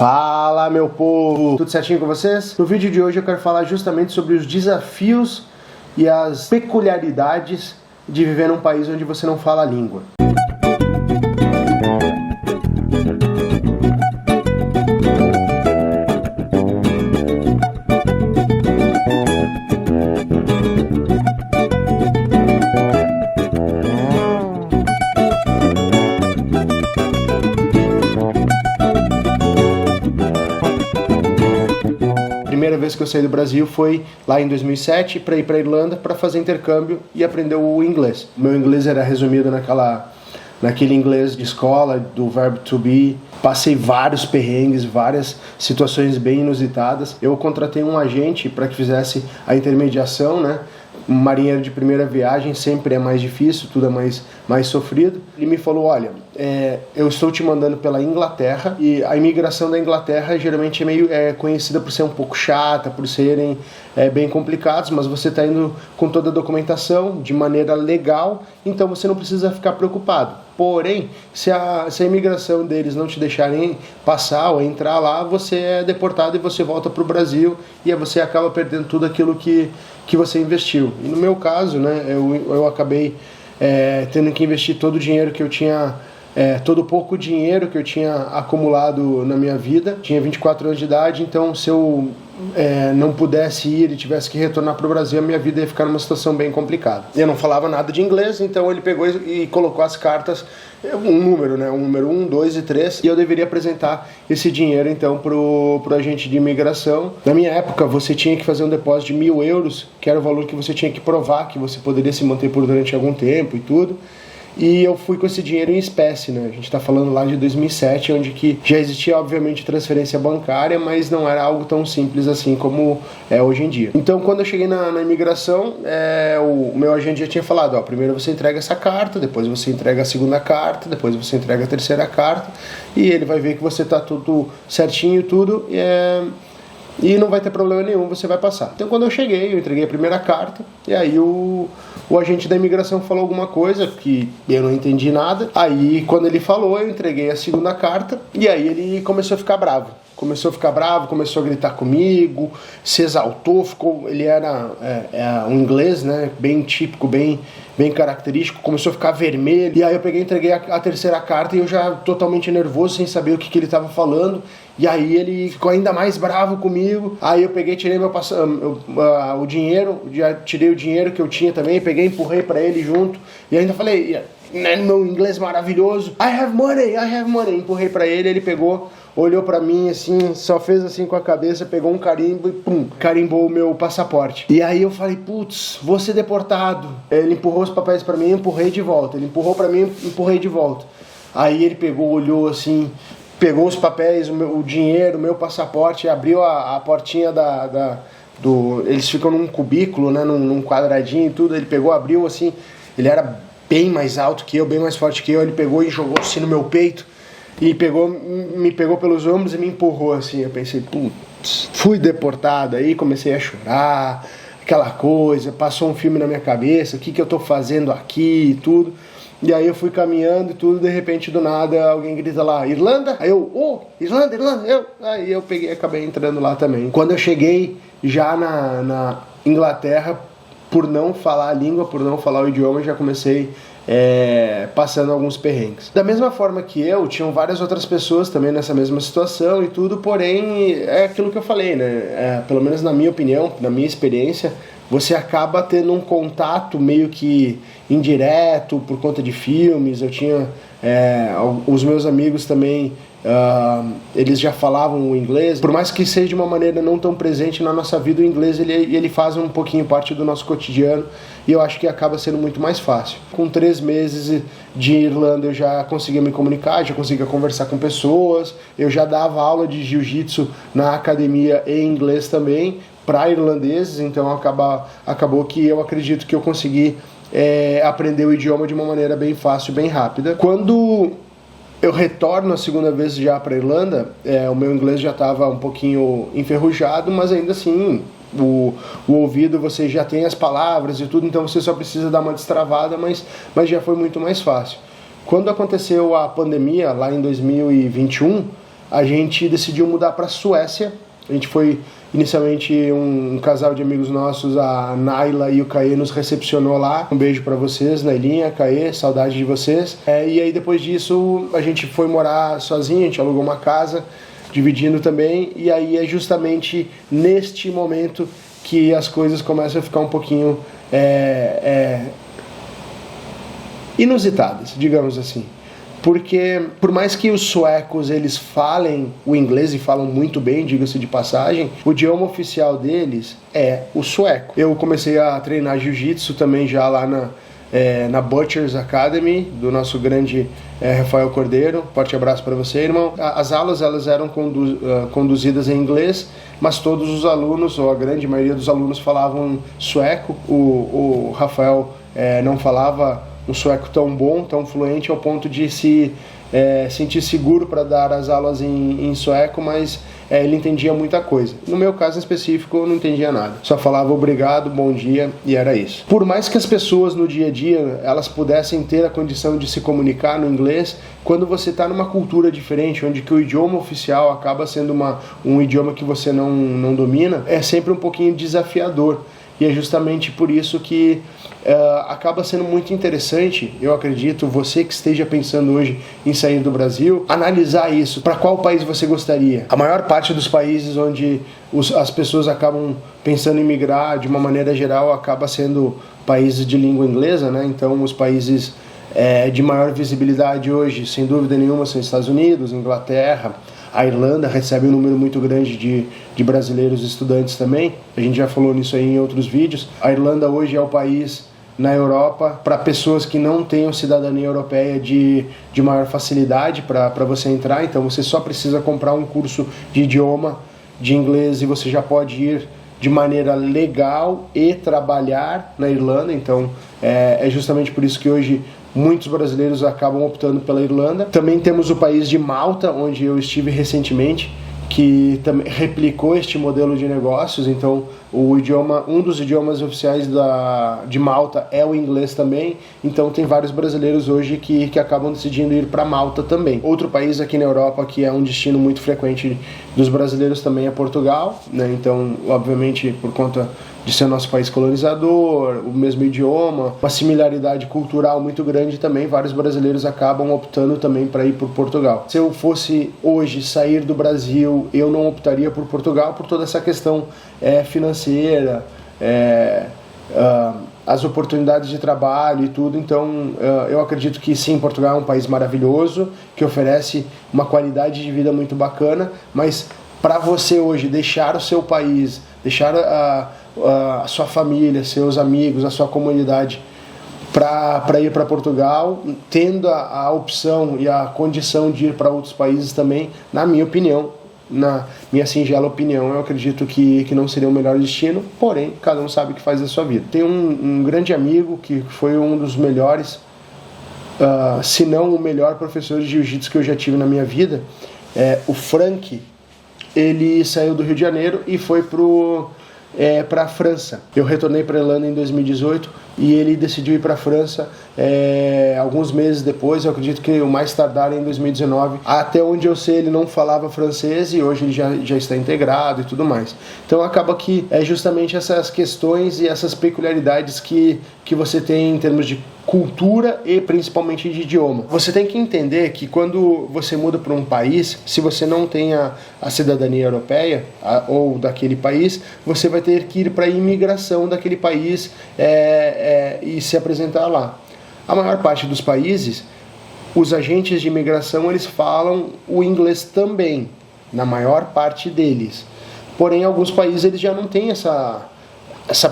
Fala, meu povo! Tudo certinho com vocês? No vídeo de hoje eu quero falar justamente sobre os desafios e as peculiaridades de viver num país onde você não fala a língua. A primeira vez que eu saí do Brasil foi lá em 2007 para ir para a Irlanda para fazer intercâmbio e aprender o inglês. O meu inglês era resumido naquele inglês de escola, do verbo to be. Passei vários perrengues, várias situações bem inusitadas. Eu contratei um agente para que fizesse a intermediação, né? Um marinheiro de primeira viagem sempre é mais difícil, tudo é mais sofrido. Ele me falou, olha, eu estou te mandando pela Inglaterra e a imigração da Inglaterra geralmente é conhecida por ser um pouco chata, por serem bem complicados, mas você está indo com toda a documentação de maneira legal, então você não precisa ficar preocupado. Porém, se a imigração deles não te deixarem passar ou entrar lá, você é deportado e você volta para o Brasil e aí você acaba perdendo tudo aquilo que você investiu. E no meu caso, né, eu acabei tendo que investir todo o dinheiro que eu tinha, todo o pouco dinheiro que eu tinha acumulado na minha vida. Tinha 24 anos de idade, então se eu não pudesse ir e tivesse que retornar para o Brasil, a minha vida ia ficar numa situação bem complicada. Eu não falava nada de inglês, então ele pegou e colocou as cartas, um número, né? Um número 1, 2 e 3, e eu deveria apresentar esse dinheiro então pro agente de imigração. Na minha época, você tinha que fazer um depósito de 1.000 euros, que era o valor que você tinha que provar que você poderia se manter por durante algum tempo e tudo. E eu fui com esse dinheiro em espécie, né? A gente está falando lá de 2007, onde que já existia, obviamente, transferência bancária, mas não era algo tão simples assim como é hoje em dia. Então, quando eu cheguei na imigração, o meu agente já tinha falado, ó, primeiro você entrega essa carta, depois você entrega a segunda carta, depois você entrega a terceira carta, e ele vai ver que você tá tudo certinho e tudo, e não vai ter problema nenhum, você vai passar. Então quando eu cheguei, eu entreguei a primeira carta, e aí o agente da imigração falou alguma coisa que eu não entendi nada. Aí quando ele falou, eu entreguei a segunda carta, e aí ele começou a ficar bravo. Começou a gritar comigo, se exaltou, ele era um inglês, né, bem típico, bem característico, começou a ficar vermelho, e aí eu peguei e entreguei a terceira carta e eu já totalmente nervoso, sem saber o que ele estava falando, e aí ele ficou ainda mais bravo comigo. Aí eu peguei, tirei o dinheiro, já tirei o dinheiro que eu tinha também, peguei, empurrei para ele junto, e ainda falei, meu inglês maravilhoso, I have money, empurrei para ele, ele pegou, olhou pra mim assim, só fez assim com a cabeça, pegou um carimbo e pum, carimbou o meu passaporte. E aí eu falei, putz, vou ser deportado. Ele empurrou os papéis pra mim, empurrei de volta. Ele empurrou pra mim, empurrei de volta. Aí ele pegou, olhou assim, pegou os papéis, o dinheiro, o meu passaporte, abriu a portinha eles ficam num cubículo, né, num quadradinho e tudo. Ele pegou, abriu assim, ele era bem mais alto que eu, bem mais forte que eu. Ele pegou e jogou assim no meu peito. E me pegou pelos ombros e me empurrou assim. Eu pensei, putz, fui deportado. Aí comecei a chorar, aquela coisa, passou um filme na minha cabeça, o que eu tô fazendo aqui e tudo. E aí eu fui caminhando e tudo, de repente do nada alguém grita lá, Irlanda? Aí eu, Irlanda, aí eu peguei e acabei entrando lá também. Quando eu cheguei já na Inglaterra, por não falar a língua, por não falar o idioma, já comecei passando alguns perrengues. Da mesma forma que tinham várias outras pessoas também nessa mesma situação e tudo, porém é aquilo que eu falei, né? Pelo menos na minha opinião, na minha experiência, você acaba tendo um contato meio que indireto por conta de filmes. Eu tinha os meus amigos também, eles já falavam o inglês, por mais que seja de uma maneira não tão presente na nossa vida, o inglês ele faz um pouquinho parte do nosso cotidiano, e eu acho que acaba sendo muito mais fácil. Com 3 meses de Irlanda eu já conseguia me comunicar, já conseguia conversar com pessoas, eu já dava aula de jiu-jitsu na academia em inglês também, para irlandeses, então acabou que eu acredito que eu consegui aprender o idioma de uma maneira bem fácil, bem rápida. Quando eu retorno a segunda vez já para a Irlanda, o meu inglês já estava um pouquinho enferrujado, mas ainda assim o ouvido você já tem as palavras e tudo, então você só precisa dar uma destravada, mas já foi muito mais fácil. Quando aconteceu a pandemia lá em 2021, a gente decidiu mudar para a Suécia. A gente foi inicialmente um casal de amigos nossos, a Naila e o Caê, nos recepcionou lá. Um beijo para vocês, Nailinha, Caê, saudade de vocês. E aí depois disso a gente foi morar sozinho, a gente alugou uma casa, dividindo também, e aí é justamente neste momento que as coisas começam a ficar um pouquinho inusitadas, digamos assim. Porque por mais que os suecos eles falem o inglês e falam muito bem, diga-se de passagem, o idioma oficial deles é o sueco. Eu comecei a treinar jiu-jitsu também já lá na Butchers Academy, do nosso grande Rafael Cordeiro. Forte abraço para você, irmão. As aulas elas eram conduzidas em inglês, mas todos os alunos, ou a grande maioria dos alunos, falavam sueco. O Rafael não falava um sueco tão bom, tão fluente, ao ponto de se sentir seguro para dar as aulas em sueco, mas ele entendia muita coisa. No meu caso em específico, eu não entendia nada. Só falava obrigado, bom dia, e era isso. Por mais que as pessoas no dia a dia elas pudessem ter a condição de se comunicar no inglês, quando você está numa cultura diferente, onde que o idioma oficial acaba sendo um idioma que você não domina, é sempre um pouquinho desafiador. E é justamente por isso que acaba sendo muito interessante, eu acredito, você que esteja pensando hoje em sair do Brasil, analisar isso. Para qual país você gostaria? A maior parte dos países onde as pessoas acabam pensando em migrar, de uma maneira geral, acaba sendo países de língua inglesa, né? Então, os países de maior visibilidade hoje, sem dúvida nenhuma, são Estados Unidos, Inglaterra. A Irlanda recebe um número muito grande de brasileiros estudantes também. A gente já falou nisso aí em outros vídeos. A Irlanda hoje é o país na Europa para pessoas que não tenham cidadania europeia de maior facilidade para você entrar. Então você só precisa comprar um curso de idioma de inglês e você já pode ir de maneira legal e trabalhar na Irlanda. Então é justamente por isso que hoje muitos brasileiros acabam optando pela Irlanda. Também temos o país de Malta, onde eu estive recentemente, que também replicou este modelo de negócios. Então, um dos idiomas oficiais de Malta é o inglês também. Então, tem vários brasileiros hoje que acabam decidindo ir para Malta também. Outro país aqui na Europa que é um destino muito frequente dos brasileiros também é Portugal, né? Então, obviamente, por conta de ser nosso país colonizador, o mesmo idioma, uma similaridade cultural muito grande também, vários brasileiros acabam optando também para ir por Portugal. Se eu fosse hoje sair do Brasil, eu não optaria por Portugal por toda essa questão financeira, as oportunidades de trabalho e tudo. Então eu acredito que sim, Portugal é um país maravilhoso, que oferece uma qualidade de vida muito bacana, mas para você hoje deixar o seu país, deixar a sua família, seus amigos, a sua comunidade para ir para Portugal, tendo a opção e a condição de ir para outros países também, na minha opinião, na minha singela opinião, eu acredito que não seria o melhor destino, porém, cada um sabe o que faz da sua vida. Tem um grande amigo que foi um dos melhores, se não o melhor professor de jiu-jitsu que eu já tive na minha vida, o Frank. Ele saiu do Rio de Janeiro e foi para a França. Eu retornei para a Irlanda em 2018 e ele decidiu ir para a França alguns meses depois. Eu acredito que o mais tardar em 2019. Até onde eu sei, ele não falava francês e hoje ele já está integrado e tudo mais. Então acaba que é justamente essas questões e essas peculiaridades que você tem em termos de cultura e principalmente de idioma. Você tem que entender que quando você muda para um país, se você não tem a cidadania europeia ou daquele país, você vai ter que ir para a imigração daquele país e se apresentar lá. A maior parte dos países, os agentes de imigração, eles falam o inglês também, na maior parte deles. Porém, alguns países eles já não têm essa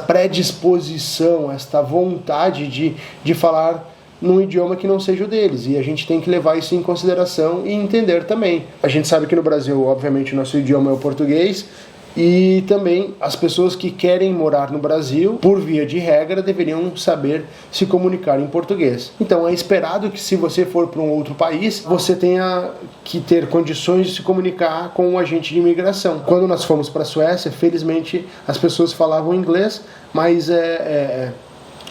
predisposição, esta vontade de falar num idioma que não seja o deles, e a gente tem que levar isso em consideração e entender também. A gente sabe que no Brasil, obviamente, o nosso idioma é o português, e também as pessoas que querem morar no Brasil, por via de regra, deveriam saber se comunicar em português. Então é esperado que se você for para um outro país, você tenha que ter condições de se comunicar com um agente de imigração. Quando nós fomos para a Suécia, felizmente as pessoas falavam inglês, mas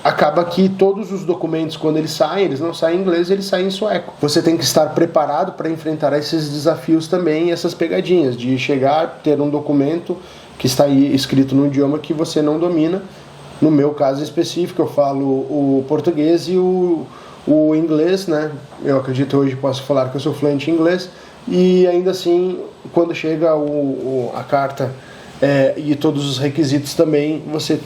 acaba que todos os documentos, quando eles saem, eles não saem em inglês, eles saem em sueco. Você tem que estar preparado para enfrentar esses desafios também, essas pegadinhas, de chegar, ter um documento que está aí escrito no idioma que você não domina. No meu caso específico, eu falo o português e o inglês, né? Eu acredito hoje posso falar que eu sou fluente em inglês, e ainda assim, quando chega a carta e todos os requisitos também, você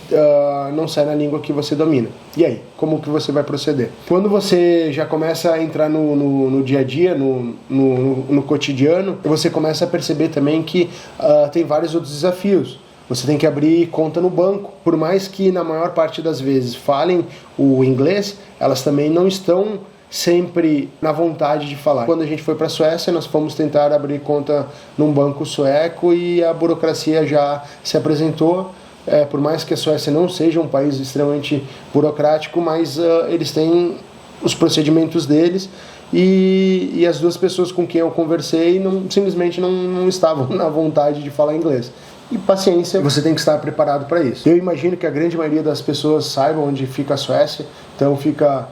não sai na língua que você domina. E aí, como que você vai proceder? Quando você já começa a entrar no dia a dia, no cotidiano, você começa a perceber também que tem vários outros desafios. Você tem que abrir conta no banco. Por mais que na maior parte das vezes falem o inglês, elas também não estão sempre na vontade de falar. Quando a gente foi para a Suécia, nós fomos tentar abrir conta num banco sueco e a burocracia já se apresentou. Por mais que a Suécia não seja um país extremamente burocrático, mas eles têm os procedimentos deles, e as duas pessoas com quem eu conversei simplesmente não estavam na vontade de falar inglês. E paciência, você tem que estar preparado para isso. Eu imagino que a grande maioria das pessoas saibam onde fica a Suécia, então fica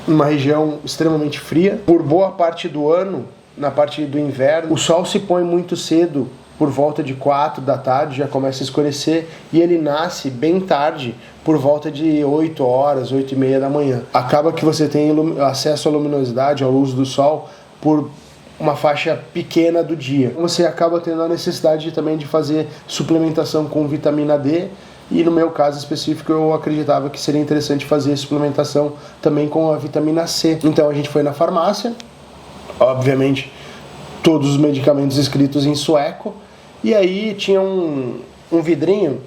uma região extremamente fria. Por boa parte do ano, na parte do inverno, o sol se põe muito cedo, por volta de 4 da tarde, já começa a escurecer, e ele nasce bem tarde, por volta de 8 horas, 8 e meia da manhã. Acaba que você tem acesso à luminosidade, à luz do sol, por uma faixa pequena do dia. Você acaba tendo a necessidade também de fazer suplementação com vitamina D, e no meu caso específico eu acreditava que seria interessante fazer suplementação também com a vitamina C. Então a gente foi na farmácia, obviamente todos os medicamentos escritos em sueco, e aí tinha um vidrinho,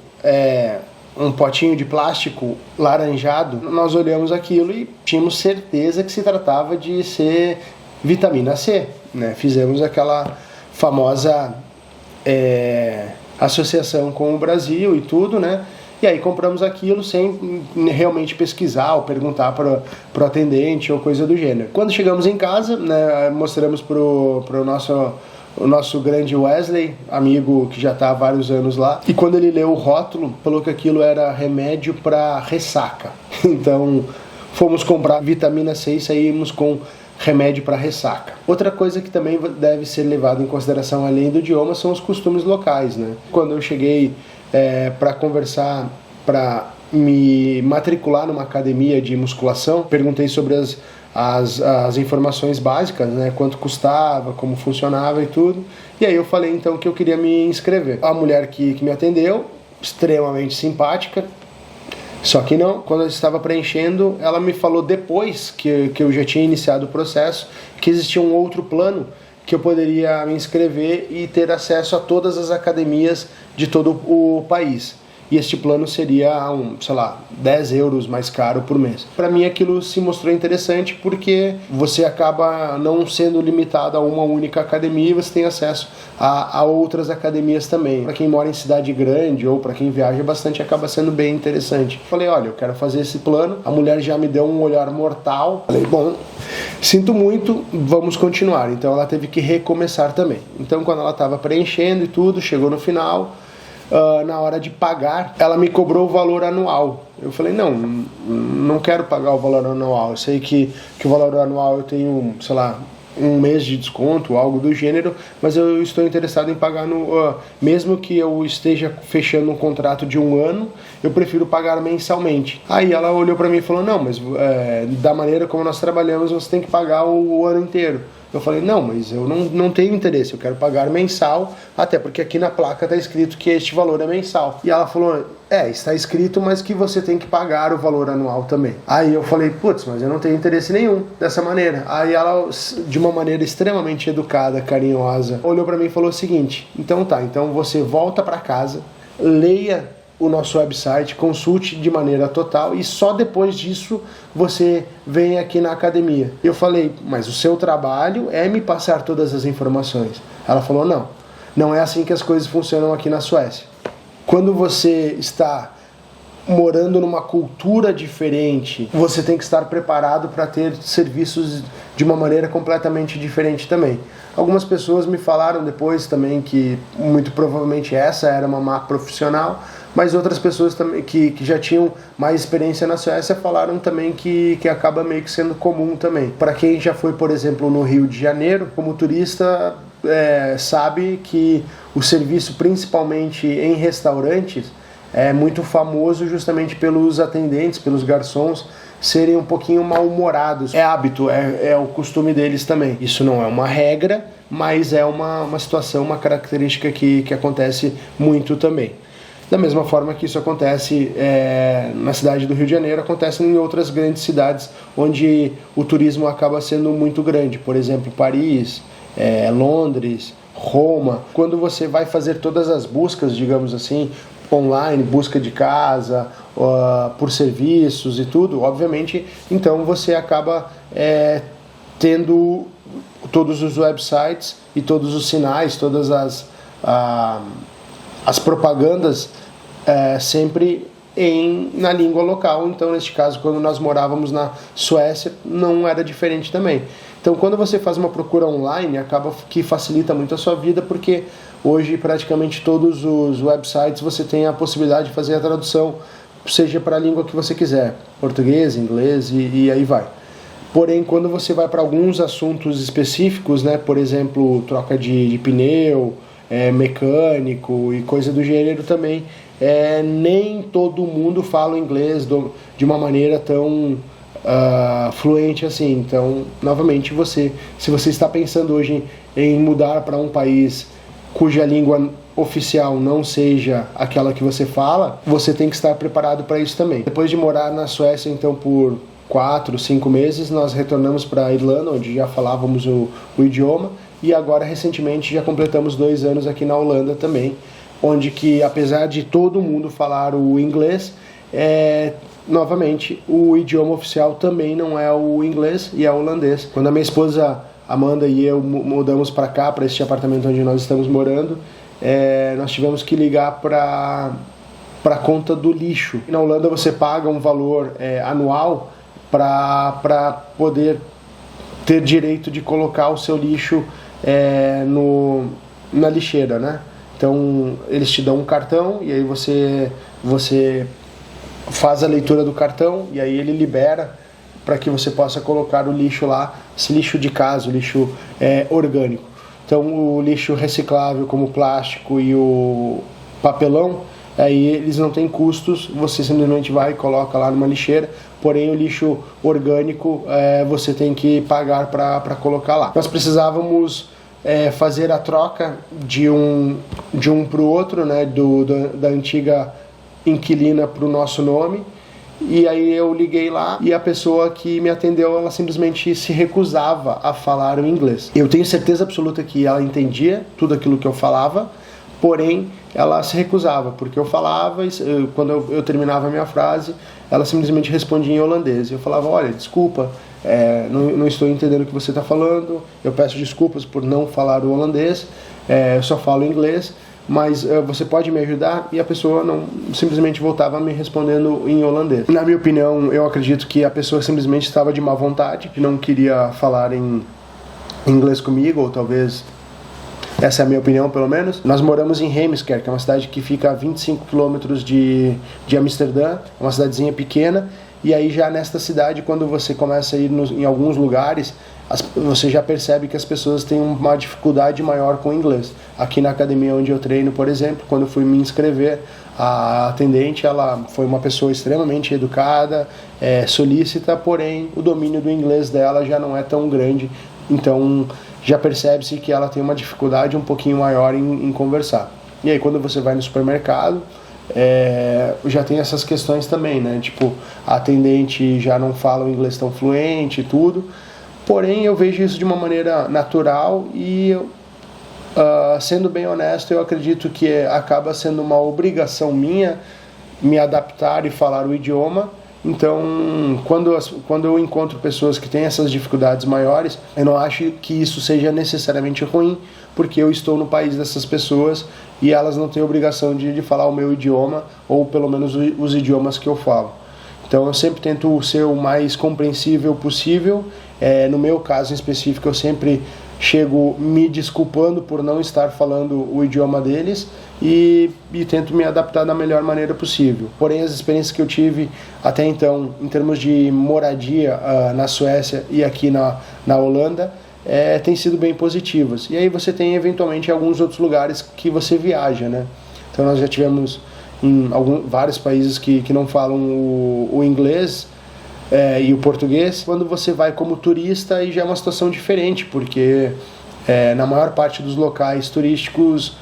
um potinho de plástico laranjado. Nós olhamos aquilo e tínhamos certeza que se tratava de ser vitamina C, né? Fizemos aquela famosa associação com o Brasil e tudo, né? E aí compramos aquilo sem realmente pesquisar ou perguntar para o atendente ou coisa do gênero. Quando chegamos em casa, né, mostramos para o nosso grande Wesley, amigo que já está há vários anos lá, e quando ele leu o rótulo, falou que aquilo era remédio para ressaca. Então fomos comprar vitamina C e saímos com remédio para ressaca. Outra coisa que também deve ser levada em consideração além do idioma são os costumes locais, né? Quando eu cheguei para conversar, para me matricular numa academia de musculação, perguntei sobre as informações básicas, né? Quanto custava, como funcionava e tudo. E aí eu falei então que eu queria me inscrever. A mulher que me atendeu, extremamente simpática. Só que não, quando eu estava preenchendo, ela me falou depois que eu já tinha iniciado o processo, que existia um outro plano que eu poderia me inscrever e ter acesso a todas as academias de todo o país. E este plano seria, 10 euros mais caro por mês. Para mim aquilo se mostrou interessante porque você acaba não sendo limitado a uma única academia, você tem acesso a outras academias também. Para quem mora em cidade grande ou para quem viaja bastante, acaba sendo bem interessante. Falei, olha, eu quero fazer esse plano. A mulher já me deu um olhar mortal. Falei, bom, sinto muito, vamos continuar. Então ela teve que recomeçar também. Então quando ela estava preenchendo e tudo, chegou no final, na hora de pagar, ela me cobrou o valor anual. Eu falei, não quero pagar o valor anual. Eu sei que o valor anual eu tenho, um mês de desconto, algo do gênero, mas eu estou interessado em pagar mesmo que eu esteja fechando um contrato de 1 ano, eu prefiro pagar mensalmente. Aí ela olhou para mim e falou, não, mas da maneira como nós trabalhamos, você tem que pagar o ano inteiro. Eu falei, não, mas eu não tenho interesse, eu quero pagar mensal, até porque aqui na placa está escrito que este valor é mensal. E ela falou, está escrito, mas que você tem que pagar o valor anual também. Aí eu falei, putz, mas eu não tenho interesse nenhum dessa maneira. Aí ela, de uma maneira extremamente educada, carinhosa, olhou para mim e falou o seguinte, então você volta para casa, leia o nosso website, consulte de maneira total e só depois disso você vem aqui na academia. Eu falei, mas o seu trabalho é me passar todas as informações. Ela falou, não é assim que as coisas funcionam aqui na Suécia. Quando você está morando numa cultura diferente, você tem que estar preparado para ter serviços de uma maneira completamente diferente também. Algumas pessoas me falaram depois também que muito provavelmente essa era uma má profissional, Mas outras pessoas também que já tinham mais experiência na Suécia falaram também que acaba meio que sendo comum também. Para quem já foi, por exemplo, no Rio de Janeiro, como turista, sabe que o serviço, principalmente em restaurantes, é muito famoso justamente pelos atendentes, pelos garçons, serem um pouquinho mal-humorados. É hábito, é o costume deles também. Isso não é uma regra, mas é uma situação, uma característica que acontece muito também. Da mesma forma que isso acontece na cidade do Rio de Janeiro, acontece em outras grandes cidades onde o turismo acaba sendo muito grande. Por exemplo, Paris, Londres, Roma. Quando você vai fazer todas as buscas, digamos assim, online, busca de casa, por serviços e tudo, obviamente, então você acaba tendo todos os websites e todos os sinais, todas as propagandas sempre na língua local. Então, neste caso, quando nós morávamos na Suécia, não era diferente também. Então, quando você faz uma procura online, acaba que facilita muito a sua vida, porque hoje praticamente todos os websites você tem a possibilidade de fazer a tradução, seja para a língua que você quiser, português, inglês e aí vai. Porém, quando você vai para alguns assuntos específicos, né, por exemplo, troca de pneu, mecânico e coisa do gênero também, nem todo mundo fala inglês de uma maneira tão fluente assim. Então, novamente, se você está pensando hoje em mudar para um país cuja língua oficial não seja aquela que você fala, você tem que estar preparado para isso também. Depois de morar na Suécia, então, por 4, 5 meses, nós retornamos para a Irlanda, onde já falávamos o idioma, e agora, recentemente, já completamos 2 anos aqui na Holanda também, onde que, apesar de todo mundo falar o inglês, novamente, o idioma oficial também não é o inglês e é o holandês. Quando a minha esposa Amanda e eu mudamos para cá, para este apartamento onde nós estamos morando, nós tivemos que ligar para a conta do lixo. Na Holanda você paga um valor anual para poder ter direito de colocar o seu lixo na lixeira, né? Então eles te dão um cartão e aí você faz a leitura do cartão e aí ele libera para que você possa colocar o lixo lá, esse lixo de casa, o lixo orgânico. Então o lixo reciclável como o plástico e o papelão, aí eles não têm custos, você simplesmente vai e coloca lá numa lixeira, porém o lixo orgânico você tem que pagar para colocar lá. Nós precisávamos fazer a troca de um para o outro, né, da antiga inquilina para o nosso nome, e aí eu liguei lá e a pessoa que me atendeu, ela simplesmente se recusava a falar o inglês. Eu tenho certeza absoluta que ela entendia tudo aquilo que eu falava, porém ela se recusava, porque eu falava, quando eu terminava a minha frase, ela simplesmente respondia em holandês. Eu falava, olha, desculpa, não estou entendendo o que você está falando, eu peço desculpas por não falar o holandês, eu só falo inglês, mas você pode me ajudar? E a pessoa não simplesmente voltava me respondendo em holandês. Na minha opinião, eu acredito que a pessoa simplesmente estava de má vontade, que não queria falar em inglês comigo, ou talvez essa é a minha opinião, pelo menos. Nós moramos em Heemskerk, que é uma cidade que fica a 25 quilômetros de Amsterdã, uma cidadezinha pequena, e aí já nesta cidade, quando você começa a ir em alguns lugares, você já percebe que as pessoas têm uma dificuldade maior com o inglês. Aqui na academia onde eu treino, por exemplo, quando eu fui me inscrever, a atendente, ela foi uma pessoa extremamente educada, solícita, porém o domínio do inglês dela já não é tão grande, então já percebe-se que ela tem uma dificuldade um pouquinho maior em conversar. E aí quando você vai no supermercado, já tem essas questões também, né? Tipo, a atendente já não fala o inglês tão fluente e tudo, porém eu vejo isso de uma maneira natural e, sendo bem honesto, eu acredito que acaba sendo uma obrigação minha me adaptar e falar o idioma. Então, quando eu encontro pessoas que têm essas dificuldades maiores, eu não acho que isso seja necessariamente ruim, porque eu estou no país dessas pessoas e elas não têm obrigação de falar o meu idioma, ou pelo menos os idiomas que eu falo. Então eu sempre tento ser o mais compreensível possível. No meu caso em específico, eu sempre chego me desculpando por não estar falando o idioma deles e tento me adaptar da melhor maneira possível. Porém, as experiências que eu tive até então, em termos de moradia na Suécia e aqui na Holanda, têm sido bem positivas. E aí você tem eventualmente alguns outros lugares que você viaja, né? Então nós já tivemos em vários países que não falam o inglês e o português. Quando você vai como turista, aí já é uma situação diferente, porque na maior parte dos locais turísticos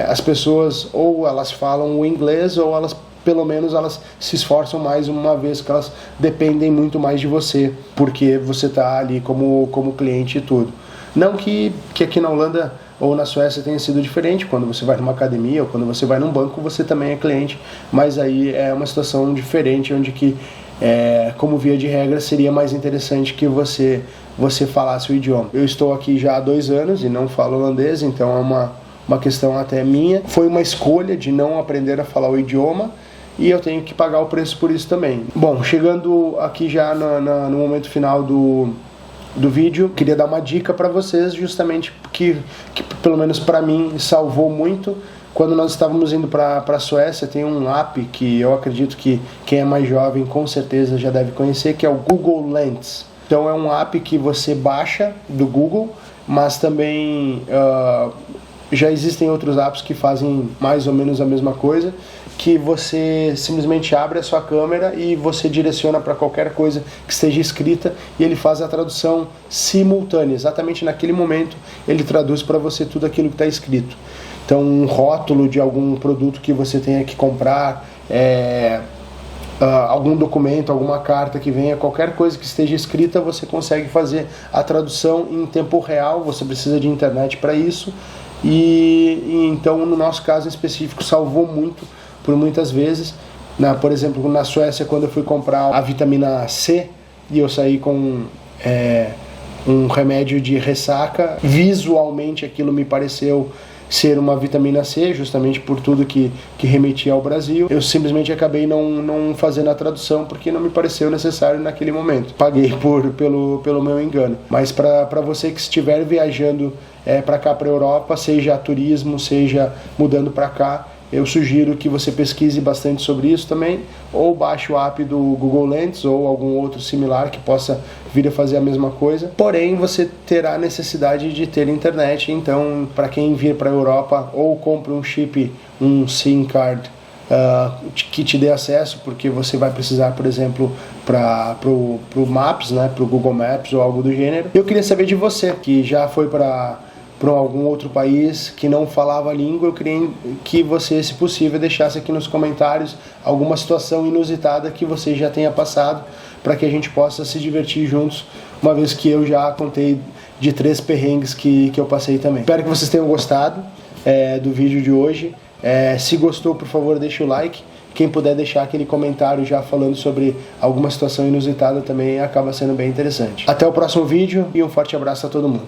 as pessoas ou elas falam o inglês ou elas, pelo menos, elas se esforçam mais, uma vez que elas dependem muito mais de você, porque você está ali como cliente e tudo. Não que aqui na Holanda ou na Suécia tenha sido diferente, quando você vai numa academia ou quando você vai num banco, você também é cliente, mas aí é uma situação diferente, onde que, como via de regra, seria mais interessante que você falasse o idioma. Eu estou aqui já há 2 anos e não falo holandês, então é uma questão até minha. Foi uma escolha de não aprender a falar o idioma e eu tenho que pagar o preço por isso também. Bom, chegando aqui já no momento final do vídeo, queria dar uma dica para vocês, justamente que pelo menos para mim salvou muito. Quando nós estávamos indo para a Suécia, tem um app que eu acredito que quem é mais jovem com certeza já deve conhecer, que é o Google Lens. Então é um app que você baixa do Google, mas também já existem outros apps que fazem mais ou menos a mesma coisa, que você simplesmente abre a sua câmera e você direciona para qualquer coisa que esteja escrita e ele faz a tradução simultânea. Exatamente naquele momento ele traduz para você tudo aquilo que está escrito. Então, um rótulo de algum produto que você tenha que comprar, algum documento, alguma carta que venha, qualquer coisa que esteja escrita, você consegue fazer a tradução em tempo real. Você precisa de internet para isso. E então, no nosso caso em específico, salvou muito por muitas vezes. Por exemplo, na Suécia, quando eu fui comprar a vitamina C e eu saí com um remédio de ressaca, visualmente aquilo me pareceu ser uma vitamina C, justamente por tudo que remetia ao Brasil. Eu simplesmente acabei não fazendo a tradução porque não me pareceu necessário naquele momento. Paguei pelo meu engano. Mas para você que estiver viajando para cá, para a Europa, seja a turismo, seja mudando para cá, eu sugiro que você pesquise bastante sobre isso também, ou baixe o app do Google Lens ou algum outro similar que possa vir a fazer a mesma coisa. Porém, você terá necessidade de ter internet, então para quem vir para a Europa, ou compre um chip, um SIM card que te dê acesso, porque você vai precisar, por exemplo, para o Maps, né, para o Google Maps ou algo do gênero. Eu queria saber de você, que já foi para algum outro país que não falava a língua. Eu queria que você, se possível, deixasse aqui nos comentários alguma situação inusitada que você já tenha passado, para que a gente possa se divertir juntos, uma vez que eu já contei de 3 perrengues que eu passei também. Espero que vocês tenham gostado do vídeo de hoje. Se gostou, por favor, deixa o like. Quem puder deixar aquele comentário já falando sobre alguma situação inusitada também acaba sendo bem interessante. Até o próximo vídeo e um forte abraço a todo mundo.